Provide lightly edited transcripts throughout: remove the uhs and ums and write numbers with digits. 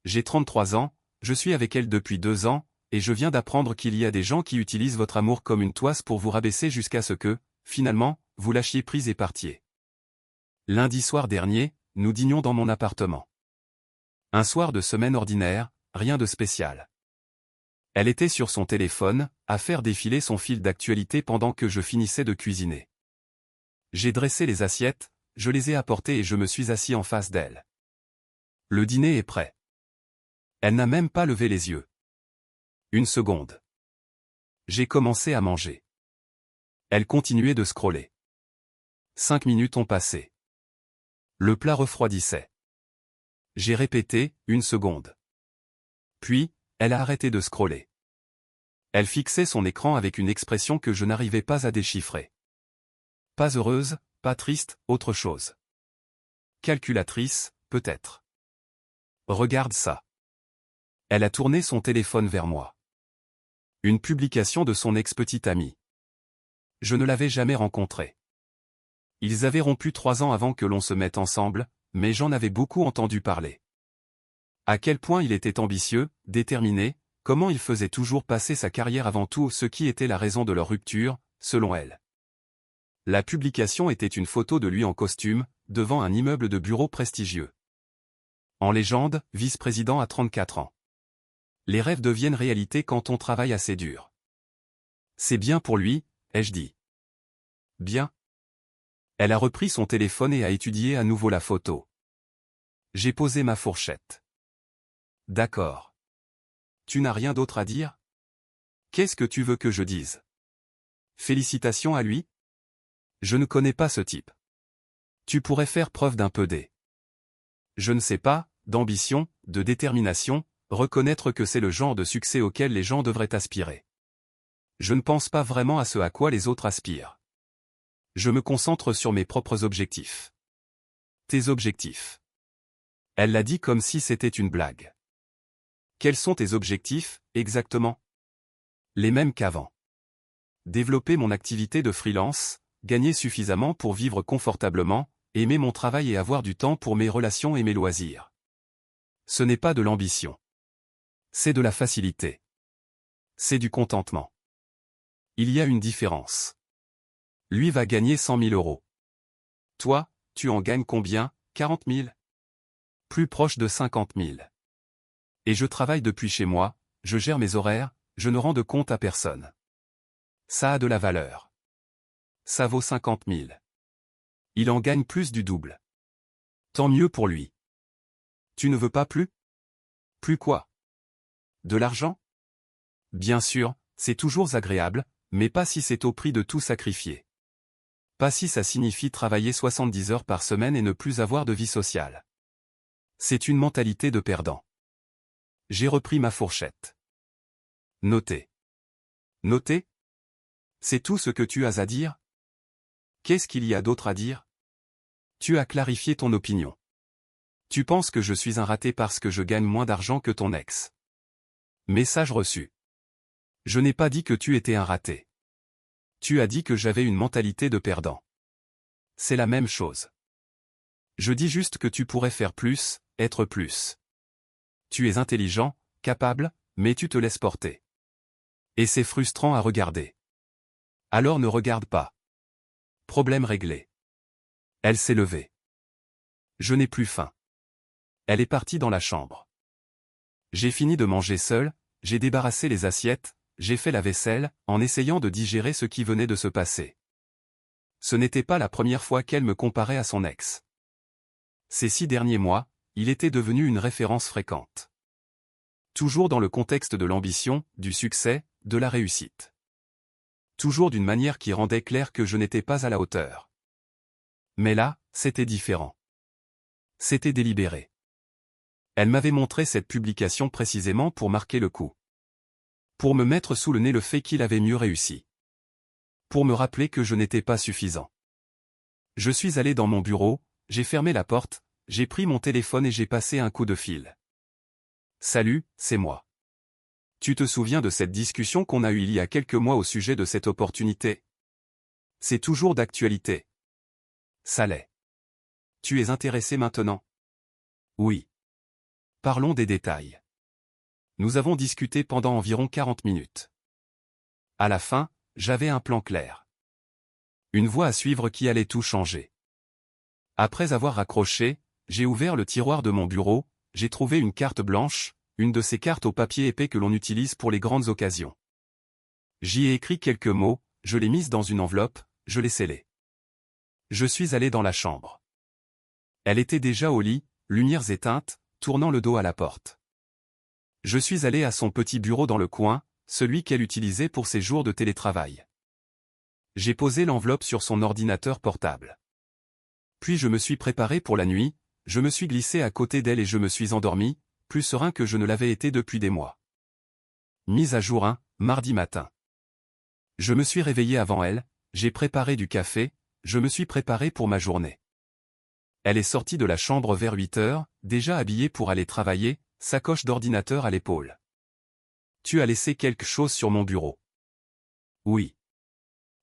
J'ai 33 ans, je suis avec elle depuis 2 ans, et je viens d'apprendre qu'il y a des gens qui utilisent votre amour comme une toise pour vous rabaisser jusqu'à ce que, finalement, vous lâchiez prise et partiez. Lundi soir dernier, nous dînions dans mon appartement. Un soir de semaine ordinaire, rien de spécial. Elle était sur son téléphone, à faire défiler son fil d'actualité pendant que je finissais de cuisiner. J'ai dressé les assiettes, je les ai apportées et je me suis assis en face d'elle. Le dîner est prêt. Elle n'a même pas levé les yeux. Une seconde. J'ai commencé à manger. Elle continuait de scroller. 5 minutes ont passé. Le plat refroidissait. J'ai répété, une seconde. Puis, elle a arrêté de scroller. Elle fixait son écran avec une expression que je n'arrivais pas à déchiffrer. Pas heureuse, pas triste, autre chose. Calculatrice, peut-être. Regarde ça. Elle a tourné son téléphone vers moi. Une publication de son ex-petit ami. Je ne l'avais jamais rencontré. Ils avaient rompu 3 ans avant que l'on se mette ensemble, mais j'en avais beaucoup entendu parler. À quel point il était ambitieux, déterminé, comment il faisait toujours passer sa carrière avant tout, ce qui était la raison de leur rupture, selon elle. La publication était une photo de lui en costume, devant un immeuble de bureau prestigieux. En légende, vice-président à 34 ans. Les rêves deviennent réalité quand on travaille assez dur. C'est bien pour lui, ai-je dit. Bien. Elle a repris son téléphone et a étudié à nouveau la photo. J'ai posé ma fourchette. D'accord. Tu n'as rien d'autre à dire? Qu'est-ce que tu veux que je dise? Félicitations à lui? Je ne connais pas ce type. Tu pourrais faire preuve d'un peu je ne sais pas, d'ambition, de détermination, reconnaître que c'est le genre de succès auquel les gens devraient aspirer. Je ne pense pas vraiment à ce à quoi les autres aspirent. Je me concentre sur mes propres objectifs. Tes objectifs. Elle l'a dit comme si c'était une blague. Quels sont tes objectifs, exactement? Les mêmes qu'avant. Développer mon activité de freelance, gagner suffisamment pour vivre confortablement, aimer mon travail et avoir du temps pour mes relations et mes loisirs. Ce n'est pas de l'ambition. C'est de la facilité. C'est du contentement. Il y a une différence. Lui va gagner 100 000 euros. Toi, tu en gagnes combien? 40 000? Plus proche de 50 000. Et je travaille depuis chez moi, je gère mes horaires, je ne rends de compte à personne. Ça a de la valeur. Ça vaut 50 000. Il en gagne plus du double. Tant mieux pour lui. Tu ne veux pas plus? Plus quoi? De l'argent? Bien sûr, c'est toujours agréable, mais pas si c'est au prix de tout sacrifier. Pas si ça signifie travailler 70 heures par semaine et ne plus avoir de vie sociale. C'est une mentalité de perdant. J'ai repris ma fourchette. Noter. Noter? C'est tout ce que tu as à dire? Qu'est-ce qu'il y a d'autre à dire? Tu as clarifié ton opinion. Tu penses que je suis un raté parce que je gagne moins d'argent que ton ex. Message reçu. Je n'ai pas dit que tu étais un raté. Tu as dit que j'avais une mentalité de perdant. C'est la même chose. Je dis juste que tu pourrais faire plus, être plus. Tu es intelligent, capable, mais tu te laisses porter. Et c'est frustrant à regarder. Alors ne regarde pas. Problème réglé. Elle s'est levée. Je n'ai plus faim. Elle est partie dans la chambre. J'ai fini de manger seul, j'ai débarrassé les assiettes, j'ai fait la vaisselle, en essayant de digérer ce qui venait de se passer. Ce n'était pas la première fois qu'elle me comparait à son ex. Ces 6 derniers mois, il était devenu une référence fréquente. Toujours dans le contexte de l'ambition, du succès, de la réussite. Toujours d'une manière qui rendait clair que je n'étais pas à la hauteur. Mais là, c'était différent. C'était délibéré. Elle m'avait montré cette publication précisément pour marquer le coup. Pour me mettre sous le nez le fait qu'il avait mieux réussi. Pour me rappeler que je n'étais pas suffisant. Je suis allé dans mon bureau, j'ai fermé la porte, j'ai pris mon téléphone et j'ai passé un coup de fil. Salut, c'est moi. Tu te souviens de cette discussion qu'on a eue il y a quelques mois au sujet de cette opportunité? C'est toujours d'actualité. Ça l'est. Tu es intéressé maintenant? Oui. Parlons des détails. Nous avons discuté pendant environ 40 minutes. À la fin, j'avais un plan clair. Une voie à suivre qui allait tout changer. Après avoir raccroché, j'ai ouvert le tiroir de mon bureau, j'ai trouvé une carte blanche, une de ces cartes au papier épais que l'on utilise pour les grandes occasions. J'y ai écrit quelques mots, je l'ai mise dans une enveloppe, je l'ai scellée. Je suis allé dans la chambre. Elle était déjà au lit, lumières éteintes, tournant le dos à la porte. Je suis allé à son petit bureau dans le coin, celui qu'elle utilisait pour ses jours de télétravail. J'ai posé l'enveloppe sur son ordinateur portable. Puis je me suis préparé pour la nuit, je me suis glissé à côté d'elle et je me suis endormi, plus serein que je ne l'avais été depuis des mois. Mise à jour 1, mardi matin. Je me suis réveillé avant elle, j'ai préparé du café, je me suis préparé pour ma journée. Elle est sortie de la chambre vers 8 heures, déjà habillée pour aller travailler, sacoche d'ordinateur à l'épaule. Tu as laissé quelque chose sur mon bureau. Oui.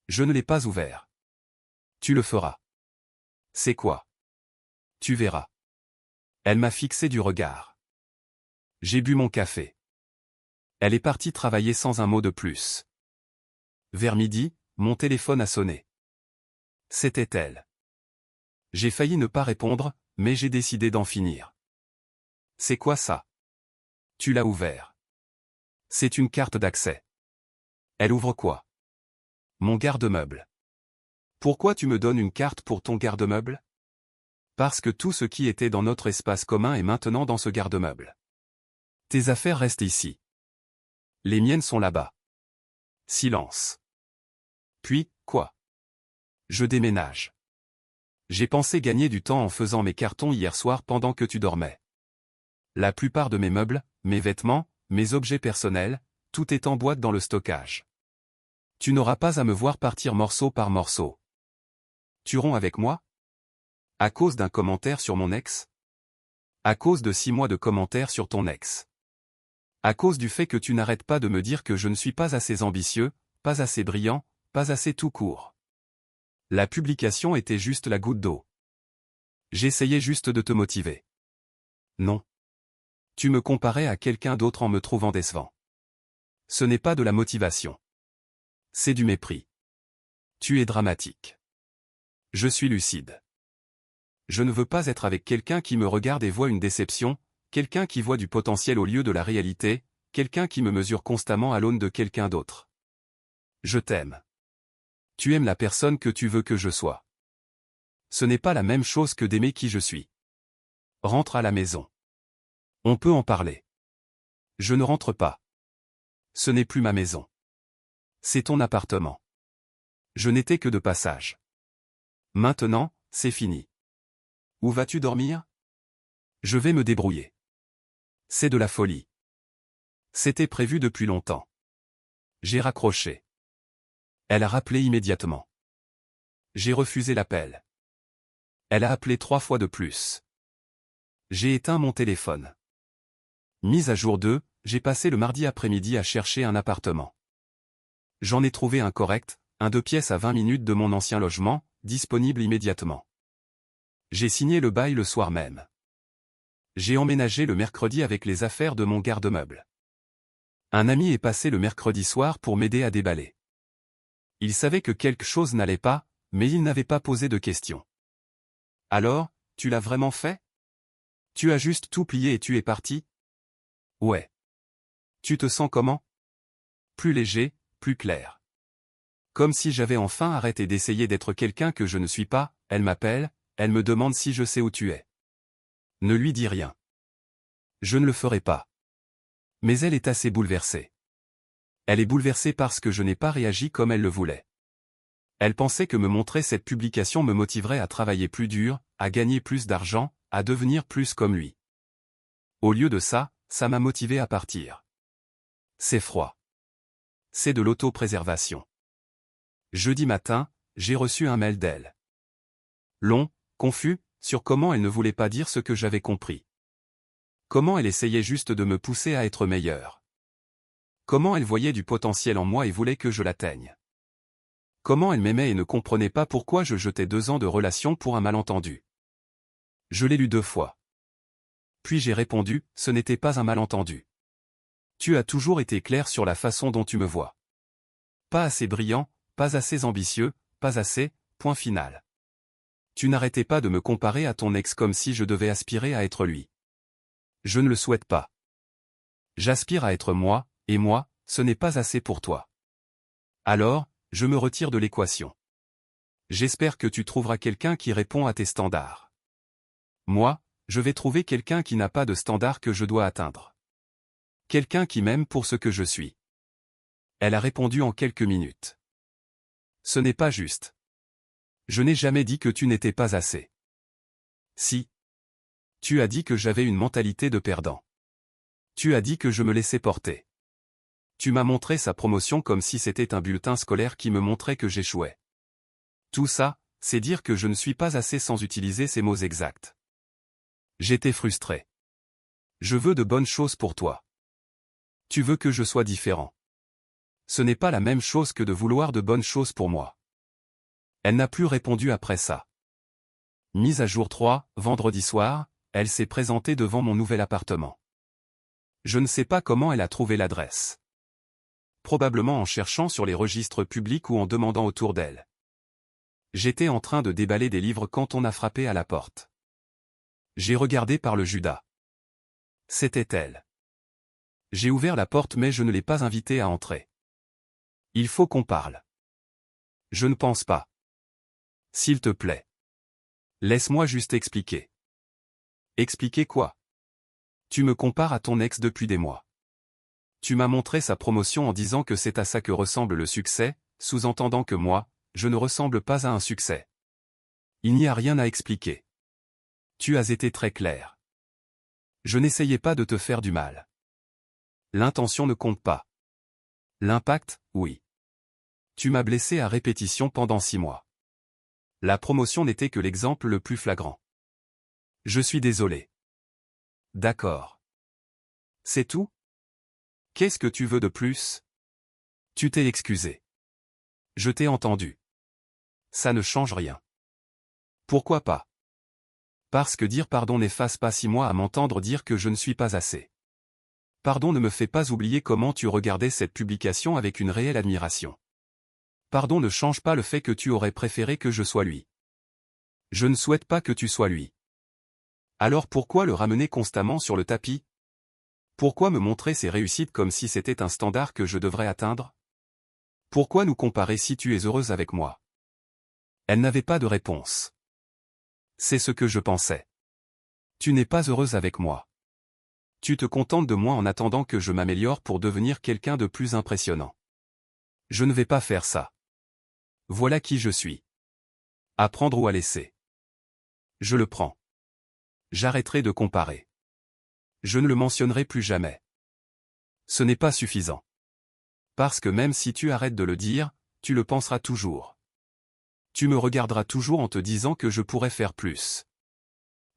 Je ne l'ai pas ouvert. Tu le feras. C'est quoi? Tu verras. Elle m'a fixé du regard. J'ai bu mon café. Elle est partie travailler sans un mot de plus. Vers midi, mon téléphone a sonné. C'était elle. J'ai failli ne pas répondre, mais j'ai décidé d'en finir. C'est quoi ça? Tu l'as ouvert. C'est une carte d'accès. Elle ouvre quoi? Mon garde-meuble. Pourquoi tu me donnes une carte pour ton garde-meuble? Parce que tout ce qui était dans notre espace commun est maintenant dans ce garde-meuble. Tes affaires restent ici. Les miennes sont là-bas. Silence. Puis, quoi? Je déménage. J'ai pensé gagner du temps en faisant mes cartons hier soir pendant que tu dormais. La plupart de mes meubles, mes vêtements, mes objets personnels, tout est en boîte dans le stockage. Tu n'auras pas à me voir partir morceau par morceau. Tu romps avec moi? À cause d'un commentaire sur mon ex? À cause de 6 mois de commentaires sur ton ex? À cause du fait que tu n'arrêtes pas de me dire que je ne suis pas assez ambitieux, pas assez brillant, pas assez tout court. La publication était juste la goutte d'eau. J'essayais juste de te motiver. Non. Tu me comparais à quelqu'un d'autre en me trouvant décevant. Ce n'est pas de la motivation. C'est du mépris. Tu es dramatique. Je suis lucide. Je ne veux pas être avec quelqu'un qui me regarde et voit une déception, quelqu'un qui voit du potentiel au lieu de la réalité, quelqu'un qui me mesure constamment à l'aune de quelqu'un d'autre. Je t'aime. Tu aimes la personne que tu veux que je sois. Ce n'est pas la même chose que d'aimer qui je suis. Rentre à la maison. On peut en parler. Je ne rentre pas. Ce n'est plus ma maison. C'est ton appartement. Je n'étais que de passage. Maintenant, c'est fini. Où vas-tu dormir? Je vais me débrouiller. C'est de la folie. C'était prévu depuis longtemps. J'ai raccroché. Elle a rappelé immédiatement. J'ai refusé l'appel. Elle a appelé 3 fois de plus. J'ai éteint mon téléphone. Mise à jour 2, j'ai passé le mardi après-midi à chercher un appartement. J'en ai trouvé un correct, un 2 pièces à 20 minutes de mon ancien logement, disponible immédiatement. J'ai signé le bail le soir même. J'ai emménagé le mercredi avec les affaires de mon garde-meuble. Un ami est passé le mercredi soir pour m'aider à déballer. Il savait que quelque chose n'allait pas, mais il n'avait pas posé de questions. Alors, tu l'as vraiment fait? Tu as juste tout plié et tu es parti? Ouais. Tu te sens comment? Plus léger, plus clair. Comme si j'avais enfin arrêté d'essayer d'être quelqu'un que je ne suis pas, elle m'appelle, elle me demande si je sais où tu es. Ne lui dis rien. Je ne le ferai pas. Mais elle est assez bouleversée. Elle est bouleversée parce que je n'ai pas réagi comme elle le voulait. Elle pensait que me montrer cette publication me motiverait à travailler plus dur, à gagner plus d'argent, à devenir plus comme lui. Au lieu de ça, ça m'a motivé à partir. C'est froid. C'est de l'autopréservation. Jeudi matin, j'ai reçu un mail d'elle. Long, confus, sur comment elle ne voulait pas dire ce que j'avais compris. Comment elle essayait juste de me pousser à être meilleur. Comment elle voyait du potentiel en moi et voulait que je l'atteigne. Comment elle m'aimait et ne comprenait pas pourquoi je jetais 2 ans de relation pour un malentendu. Je l'ai lu 2 fois. Puis j'ai répondu, ce n'était pas un malentendu. Tu as toujours été clair sur la façon dont tu me vois. Pas assez brillant, pas assez ambitieux, pas assez, point final. Tu n'arrêtais pas de me comparer à ton ex comme si je devais aspirer à être lui. Je ne le souhaite pas. J'aspire à être moi, et moi, ce n'est pas assez pour toi. Alors, je me retire de l'équation. J'espère que tu trouveras quelqu'un qui répond à tes standards. Moi, je vais trouver quelqu'un qui n'a pas de standard que je dois atteindre. Quelqu'un qui m'aime pour ce que je suis. Elle a répondu en quelques minutes. Ce n'est pas juste. Je n'ai jamais dit que tu n'étais pas assez. Si. Tu as dit que j'avais une mentalité de perdant. Tu as dit que je me laissais porter. Tu m'as montré sa promotion comme si c'était un bulletin scolaire qui me montrait que j'échouais. Tout ça, c'est dire que je ne suis pas assez sans utiliser ces mots exacts. J'étais frustré. Je veux de bonnes choses pour toi. Tu veux que je sois différent. Ce n'est pas la même chose que de vouloir de bonnes choses pour moi. Elle n'a plus répondu après ça. Mise à jour 3, vendredi soir, elle s'est présentée devant mon nouvel appartement. Je ne sais pas comment elle a trouvé l'adresse. Probablement en cherchant sur les registres publics ou en demandant autour d'elle. J'étais en train de déballer des livres quand on a frappé à la porte. J'ai regardé par le Judas. C'était elle. J'ai ouvert la porte mais je ne l'ai pas invitée à entrer. Il faut qu'on parle. Je ne pense pas. S'il te plaît. Laisse-moi juste expliquer. Expliquer quoi? Tu me compares à ton ex depuis des mois. Tu m'as montré sa promotion en disant que c'est à ça que ressemble le succès, sous-entendant que moi, je ne ressemble pas à un succès. Il n'y a rien à expliquer. Tu as été très clair. Je n'essayais pas de te faire du mal. L'intention ne compte pas. L'impact, oui. Tu m'as blessé à répétition pendant 6 mois. La promotion n'était que l'exemple le plus flagrant. Je suis désolé. D'accord. C'est tout? Qu'est-ce que tu veux de plus? Tu t'es excusé. Je t'ai entendu. Ça ne change rien. Pourquoi pas? Parce que dire pardon n'efface pas 6 mois à m'entendre dire que je ne suis pas assez. Pardon ne me fait pas oublier comment tu regardais cette publication avec une réelle admiration. Pardon ne change pas le fait que tu aurais préféré que je sois lui. Je ne souhaite pas que tu sois lui. Alors pourquoi le ramener constamment sur le tapis? Pourquoi me montrer ses réussites comme si c'était un standard que je devrais atteindre? Pourquoi nous comparer si tu es heureuse avec moi? Elle n'avait pas de réponse. C'est ce que je pensais. Tu n'es pas heureuse avec moi. Tu te contentes de moi en attendant que je m'améliore pour devenir quelqu'un de plus impressionnant. Je ne vais pas faire ça. Voilà qui je suis. À prendre ou à laisser. Je le prends. J'arrêterai de comparer. Je ne le mentionnerai plus jamais. Ce n'est pas suffisant. Parce que même si tu arrêtes de le dire, tu le penseras toujours. Tu me regarderas toujours en te disant que je pourrais faire plus.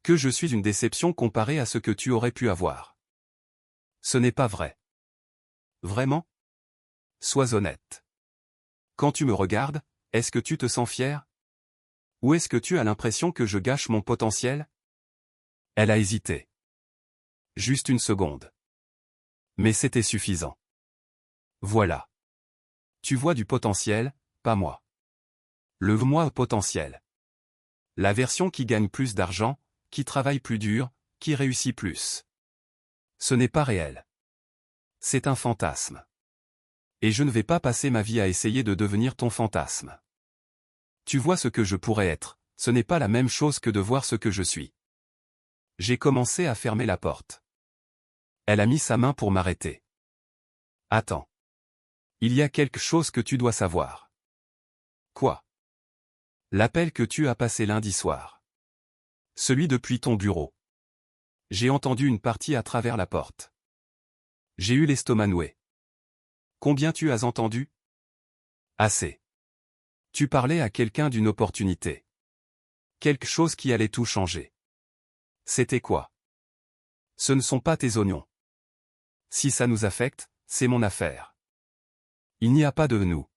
Que je suis une déception comparée à ce que tu aurais pu avoir. Ce n'est pas vrai. Vraiment? Sois honnête. Quand tu me regardes, est-ce que tu te sens fier? Ou est-ce que tu as l'impression que je gâche mon potentiel? Elle a hésité. Juste une seconde. Mais c'était suffisant. Voilà. Tu vois du potentiel, pas moi. Le moi au potentiel. La version qui gagne plus d'argent, qui travaille plus dur, qui réussit plus. Ce n'est pas réel. C'est un fantasme. Et je ne vais pas passer ma vie à essayer de devenir ton fantasme. Tu vois ce que je pourrais être, ce n'est pas la même chose que de voir ce que je suis. J'ai commencé à fermer la porte. Elle a mis sa main pour m'arrêter. Attends. Il y a quelque chose que tu dois savoir. Quoi? L'appel que tu as passé lundi soir. Celui depuis ton bureau. J'ai entendu une partie à travers la porte. J'ai eu l'estomac noué. Combien tu as entendu? Assez. Tu parlais à quelqu'un d'une opportunité. Quelque chose qui allait tout changer. C'était quoi? Ce ne sont pas tes oignons. Si ça nous affecte, c'est mon affaire. Il n'y a pas de nous.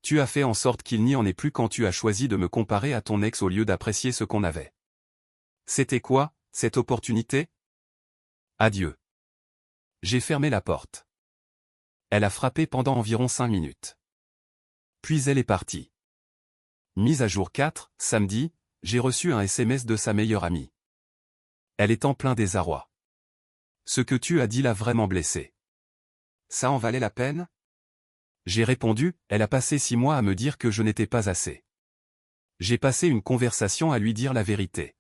Tu as fait en sorte qu'il n'y en ait plus quand tu as choisi de me comparer à ton ex au lieu d'apprécier ce qu'on avait. C'était quoi, cette opportunité? Adieu. J'ai fermé la porte. Elle a frappé pendant environ 5 minutes. Puis elle est partie. Mise à jour 4, samedi, j'ai reçu un SMS de sa meilleure amie. Elle est en plein désarroi. Ce que tu as dit l'a vraiment blessée. Ça en valait la peine? J'ai répondu, elle a passé 6 mois à me dire que je n'étais pas assez. J'ai passé une conversation à lui dire la vérité.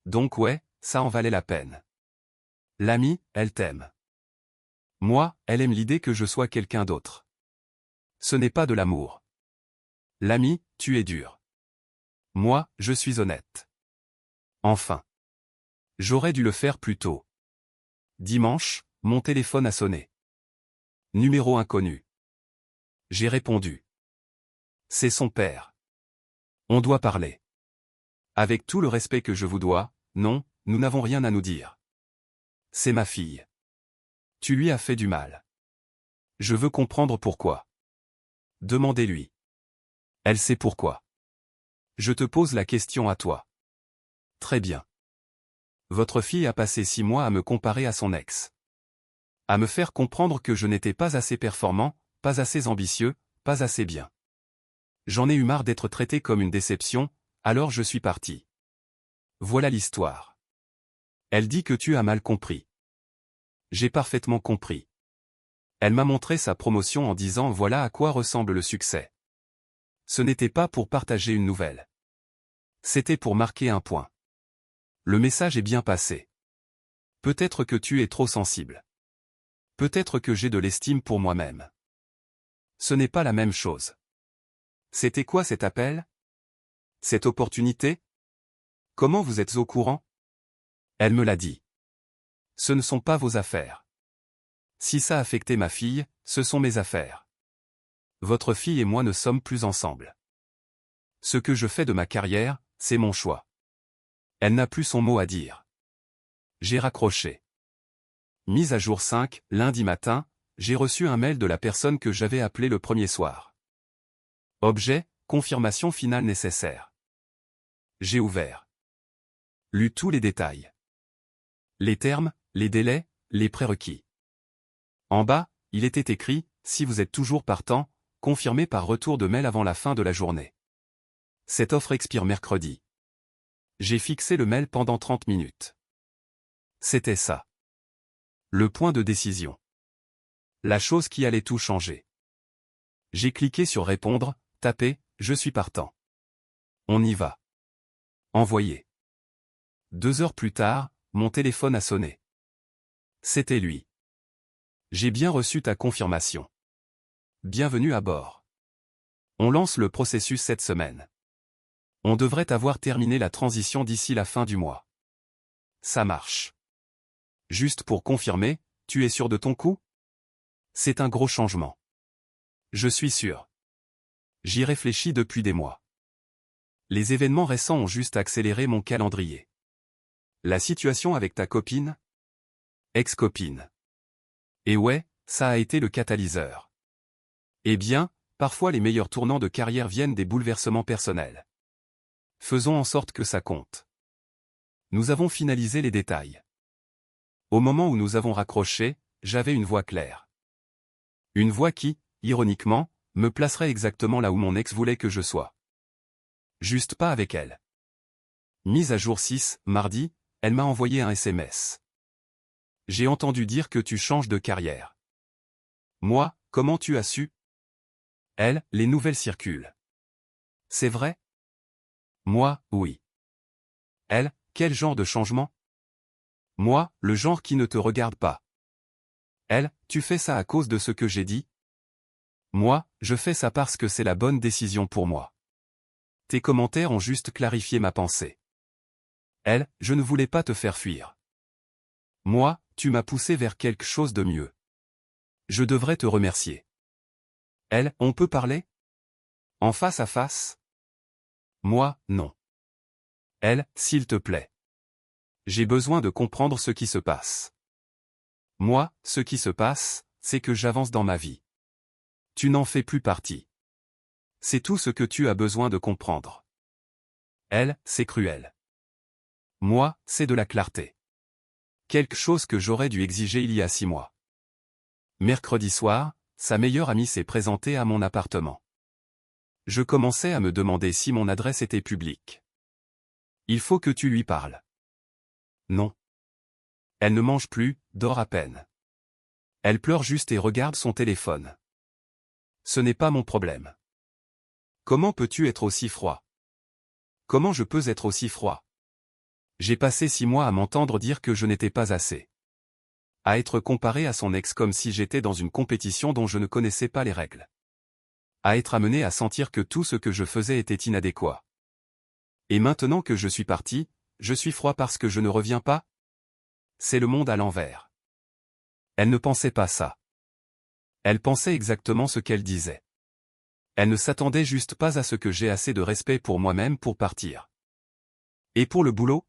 Donc ouais, ça en valait la peine. L'amie, elle t'aime. Moi, elle aime l'idée que je sois quelqu'un d'autre. Ce n'est pas de l'amour. L'ami, tu es dur. Moi, je suis honnête. Enfin. J'aurais dû le faire plus tôt. Dimanche, mon téléphone a sonné. Numéro inconnu. J'ai répondu. C'est son père. On doit parler. Avec tout le respect que je vous dois, non, nous n'avons rien à nous dire. C'est ma fille. Tu lui as fait du mal. Je veux comprendre pourquoi. Demandez-lui. Elle sait pourquoi. Je te pose la question à toi. Très bien. Votre fille a passé 6 mois à me comparer à son ex. À me faire comprendre que je n'étais pas assez performant, pas assez ambitieux, pas assez bien. J'en ai eu marre d'être traité comme une déception, alors je suis parti. Voilà l'histoire. Elle dit que tu as mal compris. J'ai parfaitement compris. Elle m'a montré sa promotion en disant voilà à quoi ressemble le succès. Ce n'était pas pour partager une nouvelle. C'était pour marquer un point. Le message est bien passé. Peut-être que tu es trop sensible. Peut-être que j'ai de l'estime pour moi-même. Ce n'est pas la même chose. C'était quoi cet appel? Cette opportunité? Comment vous êtes au courant? Elle me l'a dit. Ce ne sont pas vos affaires. Si ça affectait ma fille, ce sont mes affaires. Votre fille et moi ne sommes plus ensemble. Ce que je fais de ma carrière, c'est mon choix. Elle n'a plus son mot à dire. J'ai raccroché. Mise à jour 5, lundi matin, j'ai reçu un mail de la personne que j'avais appelée le premier soir. Objet, confirmation finale nécessaire. J'ai ouvert. Lu tous les détails. Les termes, les délais, les prérequis. En bas, il était écrit, si vous êtes toujours partant, confirmez par retour de mail avant la fin de la journée. Cette offre expire mercredi. J'ai fixé le mail pendant 30 minutes. C'était ça. Le point de décision. La chose qui allait tout changer. J'ai cliqué sur répondre, tapé, je suis partant. On y va. Envoyer. 2 heures plus tard, mon téléphone a sonné. C'était lui. J'ai bien reçu ta confirmation. Bienvenue à bord. On lance le processus cette semaine. On devrait avoir terminé la transition d'ici la fin du mois. Ça marche. Juste pour confirmer, tu es sûr de ton coup? C'est un gros changement. Je suis sûr. J'y réfléchis depuis des mois. Les événements récents ont juste accéléré mon calendrier. La situation avec ta copine? Ex-copine. Et ouais, ça a été le catalyseur. Eh bien, parfois les meilleurs tournants de carrière viennent des bouleversements personnels. Faisons en sorte que ça compte. Nous avons finalisé les détails. Au moment où nous avons raccroché, j'avais une voix claire. Une voix qui, ironiquement, me placerait exactement là où mon ex voulait que je sois. Juste pas avec elle. Mise à jour 6, mardi, elle m'a envoyé un SMS. J'ai entendu dire que tu changes de carrière. Moi, comment tu as su? Elle, les nouvelles circulent. C'est vrai? Moi, oui. Elle, quel genre de changement? Moi, le genre qui ne te regarde pas. Elle, tu fais ça à cause de ce que j'ai dit? Moi, je fais ça parce que c'est la bonne décision pour moi. Tes commentaires ont juste clarifié ma pensée. Elle, je ne voulais pas te faire fuir. Moi, tu m'as poussé vers quelque chose de mieux. Je devrais te remercier. Elle, on peut parler? En face à face? Moi, non. Elle, s'il te plaît. J'ai besoin de comprendre ce qui se passe. Moi, ce qui se passe, c'est que j'avance dans ma vie. Tu n'en fais plus partie. C'est tout ce que tu as besoin de comprendre. Elle, c'est cruel. Moi, c'est de la clarté. Quelque chose que j'aurais dû exiger il y a 6 mois. Mercredi soir, sa meilleure amie s'est présentée à mon appartement. Je commençais à me demander si mon adresse était publique. Il faut que tu lui parles. Non. Elle ne mange plus, dort à peine. Elle pleure juste et regarde son téléphone. Ce n'est pas mon problème. Comment peux-tu être aussi froid? Comment je peux être aussi froid? J'ai passé 6 mois à m'entendre dire que je n'étais pas assez. À être comparé à son ex comme si j'étais dans une compétition dont je ne connaissais pas les règles. À être amené à sentir que tout ce que je faisais était inadéquat. Et maintenant que je suis parti, je suis froid parce que je ne reviens pas? C'est le monde à l'envers. Elle ne pensait pas ça. Elle pensait exactement ce qu'elle disait. Elle ne s'attendait juste pas à ce que j'ai assez de respect pour moi-même pour partir. Et pour le boulot?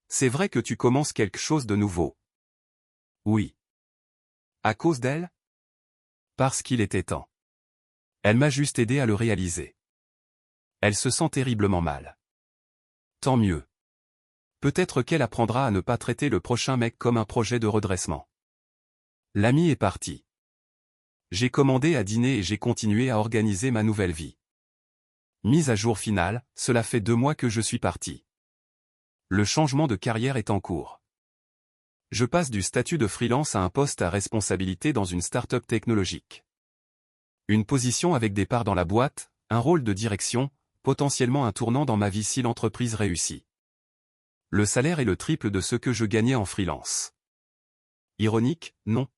C'est vrai que tu commences quelque chose de nouveau. Oui. À cause d'elle? Parce qu'il était temps. Elle m'a juste aidé à le réaliser. Elle se sent terriblement mal. Tant mieux. Peut-être qu'elle apprendra à ne pas traiter le prochain mec comme un projet de redressement. L'ami est parti. J'ai commandé à dîner et j'ai continué à organiser ma nouvelle vie. Mise à jour finale, cela fait 2 mois que je suis parti. Le changement de carrière est en cours. Je passe du statut de freelance à un poste à responsabilité dans une start-up technologique. Une position avec des parts dans la boîte, un rôle de direction, potentiellement un tournant dans ma vie si l'entreprise réussit. Le salaire est le triple de ce que je gagnais en freelance. Ironique, non.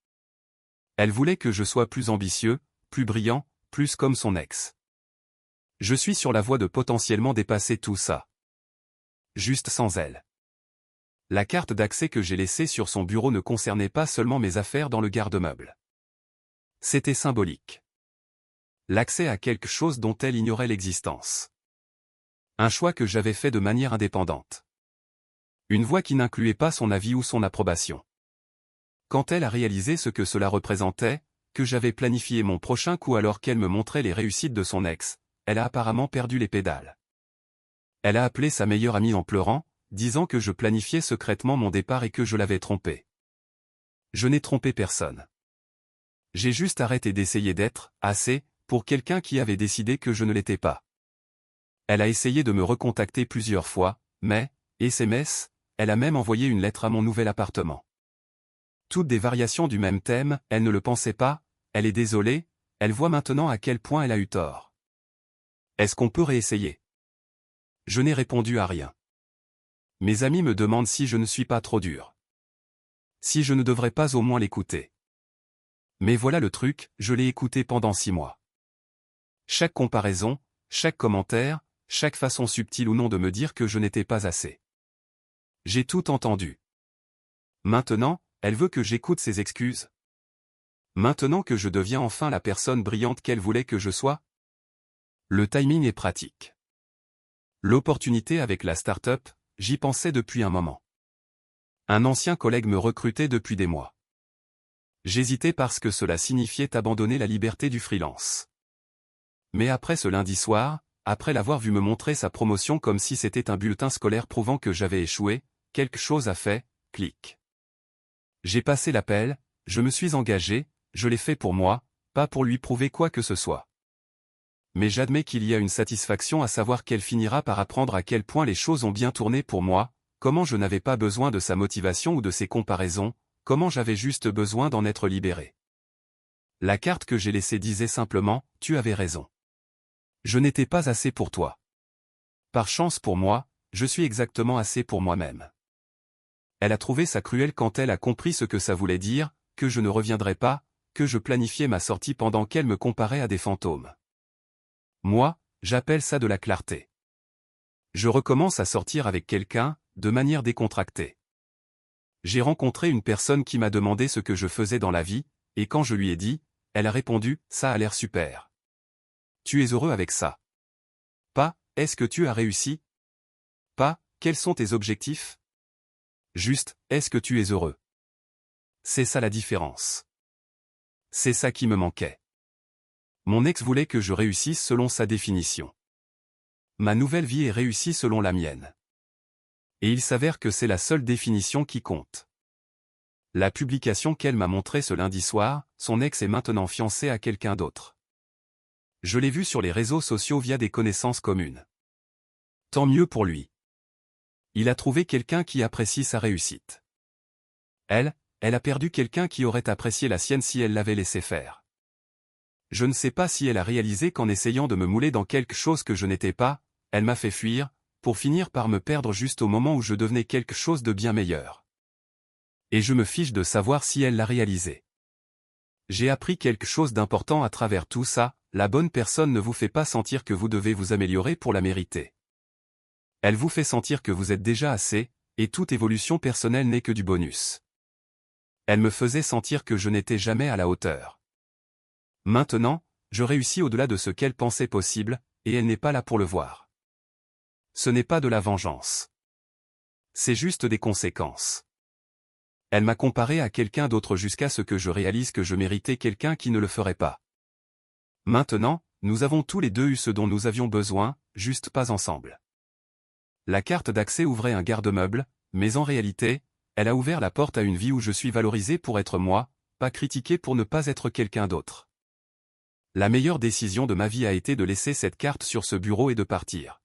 Elle voulait que je sois plus ambitieux, plus brillant, plus comme son ex. Je suis sur la voie de potentiellement dépasser tout ça. Juste sans elle. La carte d'accès que j'ai laissée sur son bureau ne concernait pas seulement mes affaires dans le garde-meuble. C'était symbolique. L'accès à quelque chose dont elle ignorait l'existence. Un choix que j'avais fait de manière indépendante. Une voix qui n'incluait pas son avis ou son approbation. Quand elle a réalisé ce que cela représentait, que j'avais planifié mon prochain coup alors qu'elle me montrait les réussites de son ex, elle a apparemment perdu les pédales. Elle a appelé sa meilleure amie en pleurant, disant que je planifiais secrètement mon départ et que je l'avais trompée. Je n'ai trompé personne. J'ai juste arrêté d'essayer d'être assez pour quelqu'un qui avait décidé que je ne l'étais pas. Elle a essayé de me recontacter plusieurs fois, mais, SMS, elle a même envoyé une lettre à mon nouvel appartement. Toutes des variations du même thème, elle ne le pensait pas, elle est désolée, elle voit maintenant à quel point elle a eu tort. Est-ce qu'on peut réessayer? Je n'ai répondu à rien. Mes amis me demandent si je ne suis pas trop dur. Si je ne devrais pas au moins l'écouter. Mais voilà le truc, je l'ai écouté pendant 6 mois. Chaque comparaison, chaque commentaire, chaque façon subtile ou non de me dire que je n'étais pas assez. J'ai tout entendu. Maintenant, elle veut que j'écoute ses excuses. Maintenant que je deviens enfin la personne brillante qu'elle voulait que je sois. Le timing est pratique. L'opportunité avec la start-up, j'y pensais depuis un moment. Un ancien collègue me recrutait depuis des mois. J'hésitais parce que cela signifiait abandonner la liberté du freelance. Mais après ce lundi soir, après l'avoir vu me montrer sa promotion comme si c'était un bulletin scolaire prouvant que j'avais échoué, quelque chose a fait, clic. J'ai passé l'appel, je me suis engagé, je l'ai fait pour moi, pas pour lui prouver quoi que ce soit. Mais j'admets qu'il y a une satisfaction à savoir qu'elle finira par apprendre à quel point les choses ont bien tourné pour moi, comment je n'avais pas besoin de sa motivation ou de ses comparaisons, comment j'avais juste besoin d'en être libéré. La carte que j'ai laissée disait simplement, tu avais raison. Je n'étais pas assez pour toi. Par chance pour moi, je suis exactement assez pour moi-même. Elle a trouvé ça cruel quand elle a compris ce que ça voulait dire, que je ne reviendrais pas, que je planifiais ma sortie pendant qu'elle me comparait à des fantômes. Moi, j'appelle ça de la clarté. Je recommence à sortir avec quelqu'un, de manière décontractée. J'ai rencontré une personne qui m'a demandé ce que je faisais dans la vie, et quand je lui ai dit, elle a répondu, ça a l'air super. Tu es heureux avec ça? Pas, est-ce que tu as réussi? Pas, quels sont tes objectifs? Juste, est-ce que tu es heureux? C'est ça la différence. C'est ça qui me manquait. Mon ex voulait que je réussisse selon sa définition. Ma nouvelle vie est réussie selon la mienne. Et il s'avère que c'est la seule définition qui compte. La publication qu'elle m'a montrée ce lundi soir, son ex est maintenant fiancé à quelqu'un d'autre. Je l'ai vu sur les réseaux sociaux via des connaissances communes. Tant mieux pour lui. Il a trouvé quelqu'un qui apprécie sa réussite. Elle a perdu quelqu'un qui aurait apprécié la sienne si elle l'avait laissé faire. Je ne sais pas si elle a réalisé qu'en essayant de me mouler dans quelque chose que je n'étais pas, elle m'a fait fuir, pour finir par me perdre juste au moment où je devenais quelque chose de bien meilleur. Et je me fiche de savoir si elle l'a réalisé. J'ai appris quelque chose d'important à travers tout ça, la bonne personne ne vous fait pas sentir que vous devez vous améliorer pour la mériter. Elle vous fait sentir que vous êtes déjà assez, et toute évolution personnelle n'est que du bonus. Elle me faisait sentir que je n'étais jamais à la hauteur. Maintenant, je réussis au-delà de ce qu'elle pensait possible, et elle n'est pas là pour le voir. Ce n'est pas de la vengeance. C'est juste des conséquences. Elle m'a comparé à quelqu'un d'autre jusqu'à ce que je réalise que je méritais quelqu'un qui ne le ferait pas. Maintenant, nous avons tous les deux eu ce dont nous avions besoin, juste pas ensemble. La carte d'accès ouvrait un garde-meuble, mais en réalité, elle a ouvert la porte à une vie où je suis valorisé pour être moi, pas critiqué pour ne pas être quelqu'un d'autre. La meilleure décision de ma vie a été de laisser cette carte sur ce bureau et de partir.